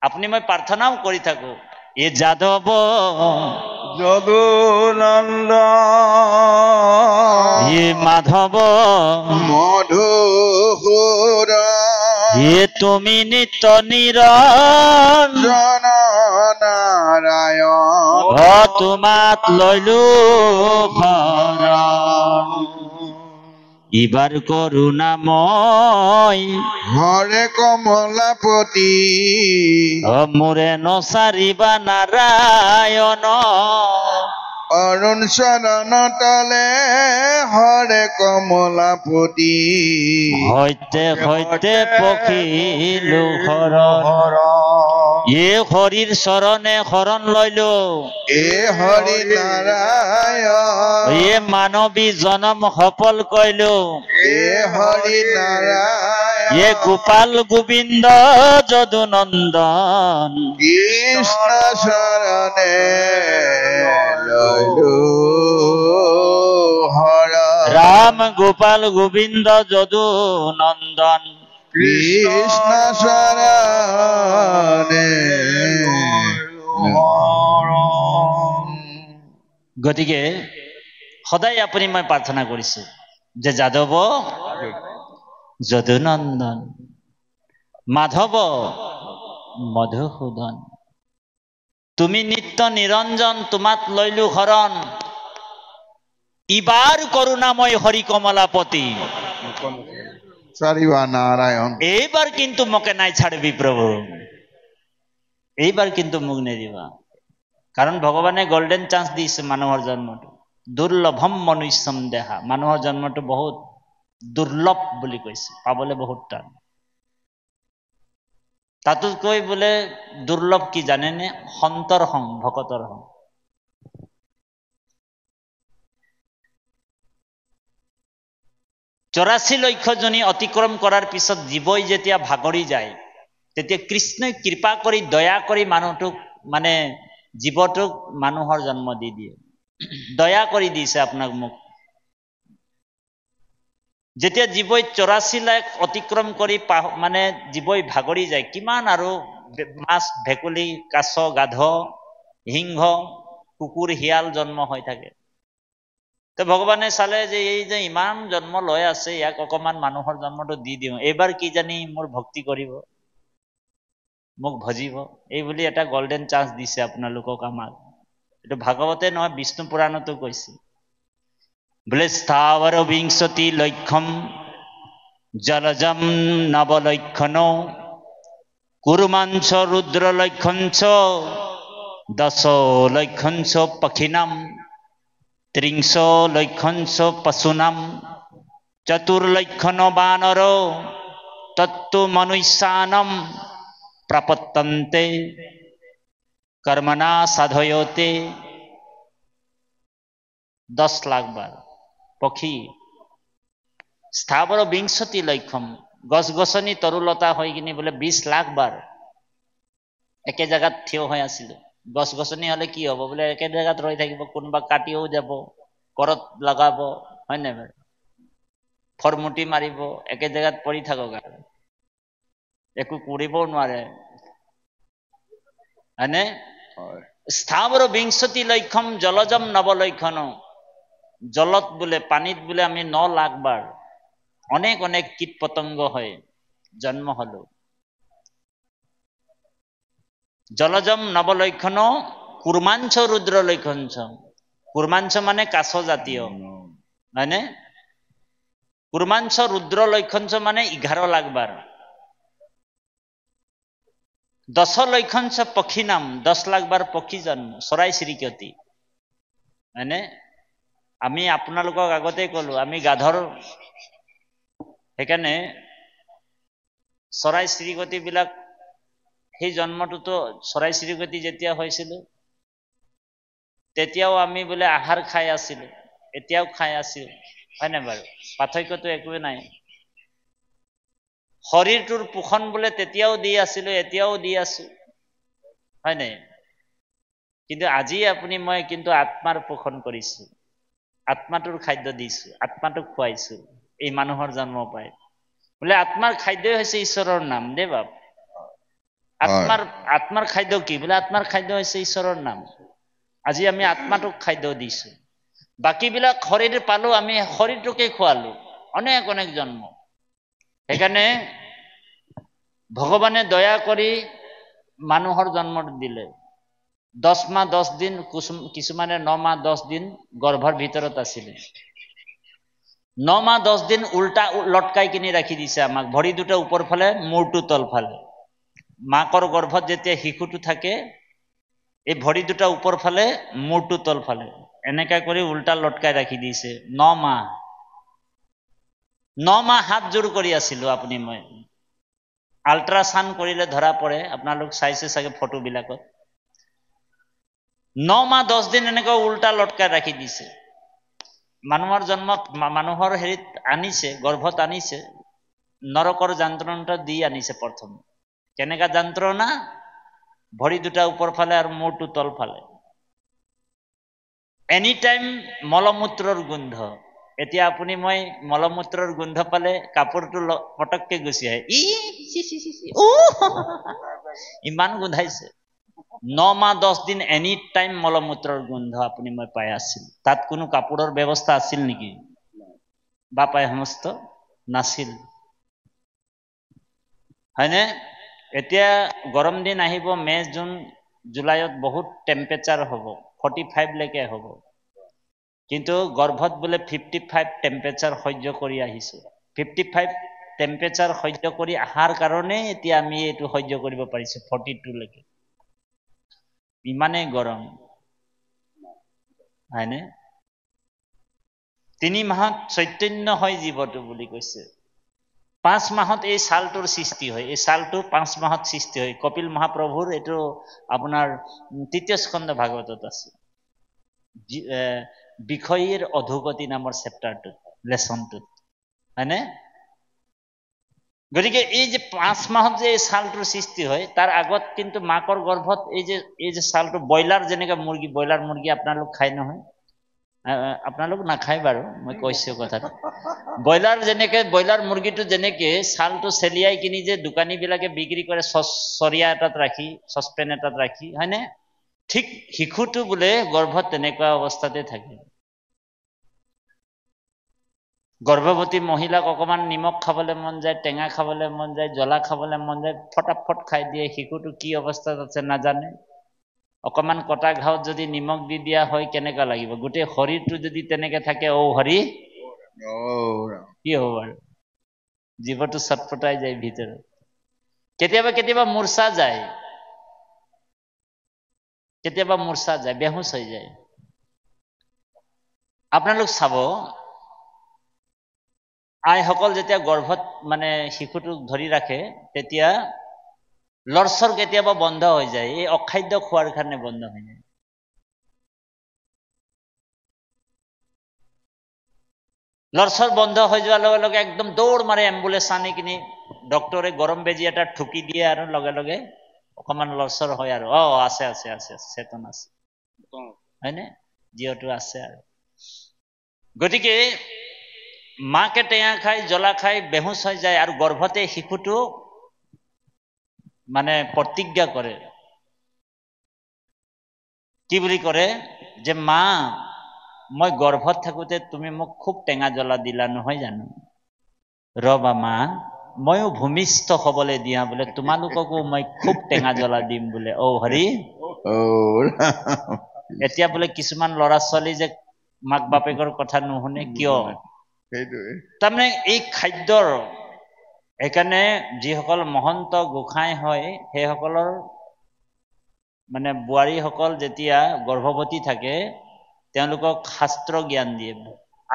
আপুনি মই প্ৰাৰ্থনাও কৰি থাকো, এ যাদৱ যদুনন্দন এ মাধৱ মধুসূদন এ তুমি নিত্য নিৰঞ্জন নাৰায়ণ তোমাত লইলো শৰণ। ইবাৰ কৰুণাময় হৰে কমলাপতি মোৰে নচাৰিবা নাৰায়ণ। অৰুণ চৰণ তলে হৰে কমলাপতি সৈতে সৈতে পখিলো শৰণ। এ হৰিৰ চৰণে শৰণ লইলো, এ হৰি নাৰায়ণ এ মানৱী জনম সফল কইলো। এ হরি নারায়ণ এ গোপাল গোবিন্দ যদুনন্দন কৃষ্ণ শরণে লইলো হর রাম গোপাল গোবিন্দ যদুনন্দন। কৃষ্ণ শরণে গতিকে সদায় আপুনি মই প্ৰাৰ্থনা কৰিছো যে যাদৱ যদুনন্দন মাধৱ মধুসূদন তুমি নিত্য নিৰঞ্জন তোমাত লইলো শৰণ। ইবাৰ কৰুণাময় হৰি কমলাপতি চাৰিবা নাৰায়ণ এইবাৰ কিন্তু মোকে নাই ছাড়বি প্ৰভু, এইবাৰ কিন্তু মোক নেদিবা। কাৰণ ভগৱানে গোল্ডেন চান্স দিছে মানুহৰ জন্মটো। দুৰ্লভম মনুষ্যম দেহা, মানুহৰ জন্মটো বহুত দুৰ্লভ বুলি কৈছে, পাবলৈ বহুত টান। তাতোতকৈ বোলে দুৰ্লভ কি জানেনে? সন্তৰ সং, ভকতৰ সং। 84 লক্ষ জনী অতিক্ৰম কৰাৰ পিছত জীৱই যেতিয়া ভাগৰি যায়, তেতিয়া কৃষ্ণই কৃপা কৰি দয়া কৰি মানুহটোক মানে জীৱটোক মানুহৰ জন্ম দি দিয়ে। দয়া কৰি দিছে আপোনাক মোক। যেতিয়া জীৱই 84 লাখ অতিক্ৰম কৰি মানে জীৱই ভাগৰি যায়, কিমান আৰু মাছ ভেকুলী কাছ গাধ সিংহ কুকুৰ শিয়াল জন্ম হৈ থাকে। তো ভগৱানে চালে যে এই যে ইমান জন্ম লৈ আছে, ইয়াক অকমান মানুহৰ জন্মটো দি দিওঁ, এইবাৰ কি জানি মোৰ ভক্তি কৰিব, মোক ভজিব, এই বুলি এটা গোল্ডেন চান্স দিছে আপোনালোকক আমাক। এইটো ভাগৱতে নহয়, বিষ্ণু পুৰাণতো কৈছে। বোলে স্থাৱৰ বিংশতি লক্ষম জলজম নৱলক্ষণ কুৰুমাঞ্চ ৰুদ্ৰ লক্ষঞ্চ দশ লক্ষঞ্চ পক্ষিণাম ত্ৰিংশ লক্ষঞ্চ পশুনাম চতুৰ্লক্ষণ বানৰ তত্ত্ব মনুষ্যানম প্ৰপত্যন্তে কৰ্মণা সাধয়তে। 10 লাখ বাৰ পক্ষী। স্থাৱৰ বিংশতি লক্ষম, গছ গছনি তৰুলতা হৈ কিনি বোলে 20 লাখ বাৰ একে জেগাত থিয় হৈ আছিল। গছ গছনি হলে কি হব, বোলে একে জেগাত ৰৈ থাকিব, কোনোবা কাটিও যাব, ঘৰত লগাব, হয় নাই বাৰু? ফৰমুটি মাৰিব, একে জেগাত পৰি থাকক আৰু একো কৰিবও নোৱাৰে, হয়নে? স্থাৱৰ বিংশতি লক্ষম জলজম নৱলক্ষণ, জলত বোলে পানীত বোলে আমি 9 লাখ বাৰ অনেক অনেক কীট পতংগ হয় জন্ম হলো। জলজম নৱলক্ষণ কুৰ্মাঞ্চ ৰুদ্ৰ লক্ষঞ্চ, কুৰ্মাঞ্চ মানে কাছ জাতীয়, হয়নে? কুৰ্মাঞ্চ ৰুদ্ৰ লক্ষঞ্চ মানে 11 লাখ বাৰ। 10 লক্ষঞ্চ পক্ষী নাম, 10 লাখ বাৰ পক্ষী জন্ম, চৰাই চিৰিকটি, হয়নে? আমি আপোনালোকক আগতে কলো আমি গাধৰ, সেইকাৰণে চৰাই চিৰিকটি বিলাক সেই জন্মটোতো চৰাই চিৰিকটি যেতিয়া হৈছিল তেতিয়াও আমি বোলে আহাৰ খাই আছিলো, এতিয়াও খাই আছো, হয় নাই বাৰু? পাৰ্থক্যটো একোৱে নাই। শৰীৰটোৰ পোষণ বোলে তেতিয়াও দি আছিলো, এতিয়াও দি আছো, হয় নাই? কিন্তু আজি আপুনি মই কিন্তু আত্মাৰ পোষণ কৰিছো, আত্মাটোৰ খাদ্য দিছো, আত্মাটোক খুৱাইছো এই মানুহৰ জন্ম পাই। বোলে আত্মাৰ খাদ্যই হৈছে ঈশ্বৰৰ নাম দেই বাপ। আত্মাৰ খাদ্য কি বোলে আত্মাৰ খাদ্য হৈছে ঈশ্বৰৰ নাম আজি আমি আত্মাটোক খাদ্য দিছো বাকীবিলাক শৰীৰ পালো আমি শৰীৰটোকে খোৱালো অনেক অনেক জন্ম সেইকাৰণে ভগৱানে দয়া কৰি মানুহৰ জন্ম দিলে 10 মাহ 10 দিন কিছুমানে 9 মাহ 10 দিন গৰ্ভৰ ভিতৰত আছিল 9 মাহ 10 দিন উল্টা লটকাই কিনি ৰাখি দিছে আমাক ভৰি দুটা ওপৰ ফালে মূৰটো তল ফালে মাকৰ গৰ্ভত যেতিয়া শিশুটো থাকে এই ভৰি দুটা ওপৰ ফালে মূৰটো তল ফালে এনেকা কৰি উল্টা লটকাই ৰাখি দিছে 9 মাহ হাত জোৰ কৰি আছিলো আপুনি মই আল্ট্ৰাসাউন্ড কৰিলে ধৰা পৰে আপোনালোক চাইছে চাগে ফটো বিলাকত 9 মাহ 10 দিন এনেকৈ উল্টা লটকাই ৰাখি দিছে মানুহৰ জন্ম মানুহৰ হেৰিত আনিছে গৰ্ভত আনিছে নৰকৰ যন্ত্ৰণাটা দি আনিছে প্ৰথম কেনেকা যন্ত্ৰণা ভৰি দুটা ওপৰ ফালে আৰু মূৰটো তল ফালে এনি টাইম মলমূত্ৰৰ গোন্ধ এতিয়া আপুনি মই মলমূত্ৰৰ গোন্ধ পালে কাপোৰটো পটককে গুচি আহে ইমান গোন্ধাইছে 9 মাহ 10 দিন এনি টাইম মলমূত্ৰৰ গোন্ধ আপুনি মই পাই আছিল তাত কোনো কাপোৰৰ ব্যৱস্থা আছিল নেকি বা পাই সমস্ত নাছিল হয়নে এতিয়া গৰম দিন আহিব মে জুন জুলাইত বহুত টেম্পাৰেচাৰ হ'ব 45 লৈকে হ'ব কিন্তু গৰ্ভত বোলে 55 টেম্পাৰেচাৰ সহ্য কৰি আহিছো 55 টেম্পাৰেচাৰ সহ্য কৰি আহাৰ কাৰণে এতিয়া আমি এইটো সহ্য কৰিব পাৰিছো 42 লৈকে ইমানে গৰম হয়নে 3 মাহত চৈতন্য হয় জীৱটো বুলি কৈছে 5 মাহত এই ছালটোৰ সৃষ্টি হয় এই ছালটো 5 মাহত সৃষ্টি হয় কপিল মহাপ্ৰভুৰ এটো আপোনাৰ তৃতীয় স্কন্ধ ভাগৱতত আছে বিষয়ৰ অধোগতি নামৰ চেপ্টাৰটো লেসনটো হয়নে গতিকে এই যে 5 মাহত যে এই ছালটোৰ সৃষ্টি হয় তাৰ আগত কিন্তু মাকৰ গৰ্ভত এই যে ছালটো বয়লাৰ যেনেকা মুৰ্গী বয়লাৰ মুৰ্গী আপোনালোক খায় নহয় আপোনালোক নাখায় বাৰু মই কৈছো কথাটো বয়লাৰ মুৰ্গীটো যেনেকে ছালটো চেলিয়াই কিনি যে দোকানী বিলাকে বিক্ৰী কৰে চৰিয়া এটাত ৰাখি সসপেন এটাত ৰাখি হয়নে ঠিক শিশুটো বোলে গৰ্ভত তেনেকুৱা অৱস্থাতে থাকে গৰ্ভৱতী মহিলাক অকমান নিমখ খাবলৈ মন যায় টেঙা খাবলৈ মন যায় জ্বলা খাবলৈ মন যায় ফটাফট খাই দিয়ে শিশুটো কি অৱস্থাত আছে নাজানে অকমান কটা ঘাওত যদি নিমখ দি দিয়া হয় কেনেকা লাগিব গোটেই শৰীৰটো যদি তেনেকে থাকে ও হৰি কি হ'ব আৰু জীৱটো ছটফটাই যায় ভিতৰত কেতিয়াবা মূৰ্ছা যায় বেহুচ হৈ যায় আপোনালোক চাব আইসকল যেতিয়া গৰ্ভত মানে শিশুটোক ধৰি ৰাখে তেতিয়া লৰচৰ কেতিয়াবা বন্ধ হৈ যায় এই অখাদ্য খোৱাৰ কাৰণে বন্ধ হৈ যায় লৰচৰ বন্ধ হৈ যোৱাৰ লগে লগে একদম দৌৰ মাৰে এম্বুলেন্স আনি কিনি ডক্টৰে গৰম বেজি এটা ঠুকি দিয়ে আৰু লগে লগে অকমান লৰচৰ হয় আৰু আছে চেতন আছে হয়নে জিওটো আছে আৰু গতিকে মাকে টেঙা খাই জ্বলা খাই বেহুচ হৈ যায় আৰু গৰ্ভতে শিশুটো মানে প্ৰতিজ্ঞা কৰে কি বুলি কৰে যে মা মই গৰ্ভত থাকোতে তুমি মোক খুব টেঙা জ্বলা দিলা নহয় জানো ৰবা মা ময়ো ভূমিষ্ঠ হবলৈ দিয়া বোলে তোমালোককো মই খুব টেঙা জ্বলা দিম বোলে হৰি এতিয়া বোলে কিছুমান ল'ৰা ছোৱালী যে মাক বাপেকৰ কথা নুশুনে কিয় তাৰমানে এই খাদ্যৰ সেইকাৰণে যিসকল মহন্ত গোসাঁই হয় সেইসকলৰ মানে বোৱাৰীসকল যেতিয়া গৰ্ভৱতী থাকে তেওঁলোকক শাস্ত্ৰ জ্ঞান দিয়ে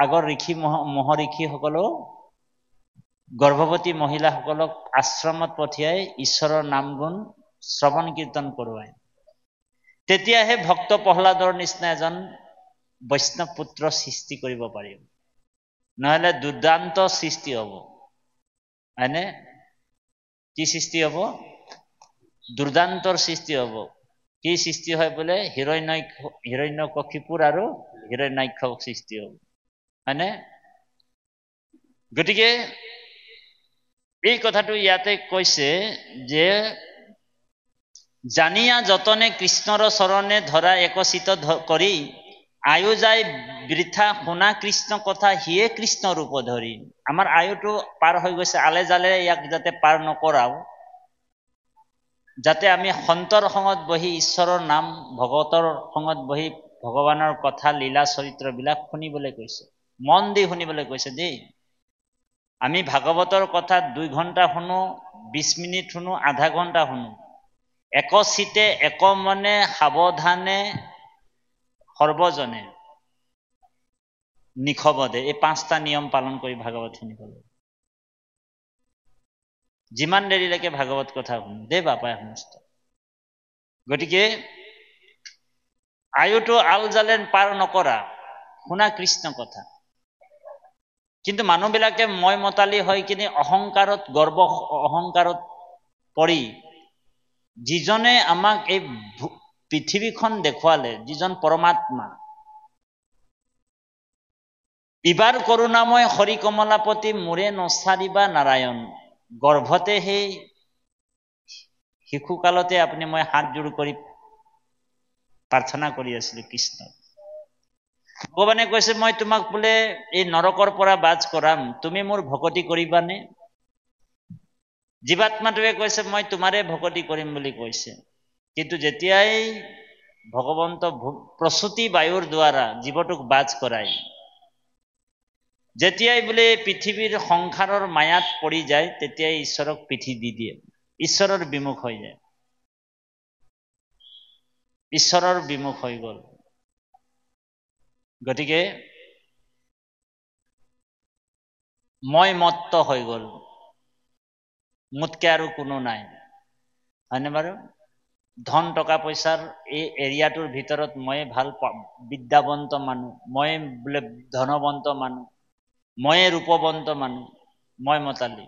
আগৰ ঋষি মহঋষিসকলেও গৰ্ভৱতী মহিলাসকলক আশ্ৰমত পঠিয়াই ঈশ্বৰৰ নাম গুণ শ্ৰৱণ কীৰ্তন কৰোৱায় তেতিয়াহে ভক্ত প্ৰহ্লাদৰ নিচিনা এজন বৈষ্ণৱ পুত্ৰ সৃষ্টি কৰিব পাৰিব নহলে দুৰ্দান্ত সৃষ্টি হ'ব হয়নে কি সৃষ্টি হ'ব দুৰ্দান্তৰ সৃষ্টি হ'ব কি সৃষ্টি হয় বোলে হিৰণ্যকশিপুৰ আৰু হিৰণ্যাক্ষ সৃষ্টি হ'ব হয়নে গতিকে এই কথাটো ইয়াতে কৈছে যে জানিয়া যতনে কৃষ্ণৰ চৰণে ধৰা একচিত কৰি আয়ু যায় বৃথা শুনা কৃষ্ণ কথা সিয়ে কৃষ্ণ ৰূপ ধৰি। আমাৰ আয়ুটো পাৰ হৈ গৈছে, আলে জালে ইয়াক যাতে পাৰ নকৰাও, যাতে আমি সন্তৰ সংগত বহি ঈশ্বৰৰ নাম ভগৱতৰ সংগত বহি ভগৱানৰ কথা লীলা চৰিত্ৰবিলাক শুনিবলৈ কৈছে, মন দি শুনিবলৈ কৈছে দেই। আমি ভাগৱতৰ কথা 2 ঘণ্টা শুনো, 20 মিনিট শুনো, আধা ঘণ্টা শুনো, একচিতে এক মনে সাৱধানে সৰ্বজনে নিখবদে, এই 5টা নিয়ম পালন কৰি ভাগৱত শুনিব লাগে। যিমান দেৰিলৈকে ভাগৱত কথা শুনো দেই বাপাই সমস্ত। গতিকে আয়ুটো আল জালে পাৰ নকৰা, শুনা কৃষ্ণ কথা। কিন্তু মানুহবিলাকে মই মতালি হৈ কিনে অহংকাৰত, গৰ্ব অহংকাৰত পৰি যিজনে আমাক এই পৃথিৱীখন দেখুৱালে, যিজন পৰমাত্মা, ইবাৰ কৰোণাময় হৰি কমলাপতি মোৰে নচাৰিবা নাৰায়ণ। গৰ্ভতে সেই শিশুকালতে আপুনি মই হাত জোৰ কৰি প্ৰাৰ্থনা কৰি আছিলো কৃষ্ণ। ভগৱানে কৈছে মই তোমাক বোলে এই নৰকৰ পৰা বাজ কৰাম, তুমি মোৰ ভকতি কৰিবানে? জীৱাত্মাটোৱে কৈছে মই তোমাৰে ভকতি কৰিম বুলি কৈছে। কিন্তু যেতিয়াই ভগৱন্ত প্ৰসূতি বায়ুৰ দ্বাৰা জীৱটোক বাজ কৰায়, যেতিয়াই বোলে পৃথিৱীৰ সংসাৰৰ মায়াত পৰি যায়, তেতিয়াই ঈশ্বৰক পিঠি দি দিয়ে, ঈশ্বৰৰ বিমুখ হৈ যায়, ঈশ্বৰৰ বিমুখ হৈ গ'ল। গতিকে মই মত্ত হৈ গ'ল, মোতকে আৰু কোনো নাই, হয়নে বাৰু? ধন টকা পইচাৰ এই এৰিয়াটোৰ ভিতৰত মই ভাল বিদ্যাৱন্ত মানুহ, মই বোলে ধনৱন্ত মানুহ, মই ৰূপৱন্ত মানুহ, মই মতালি।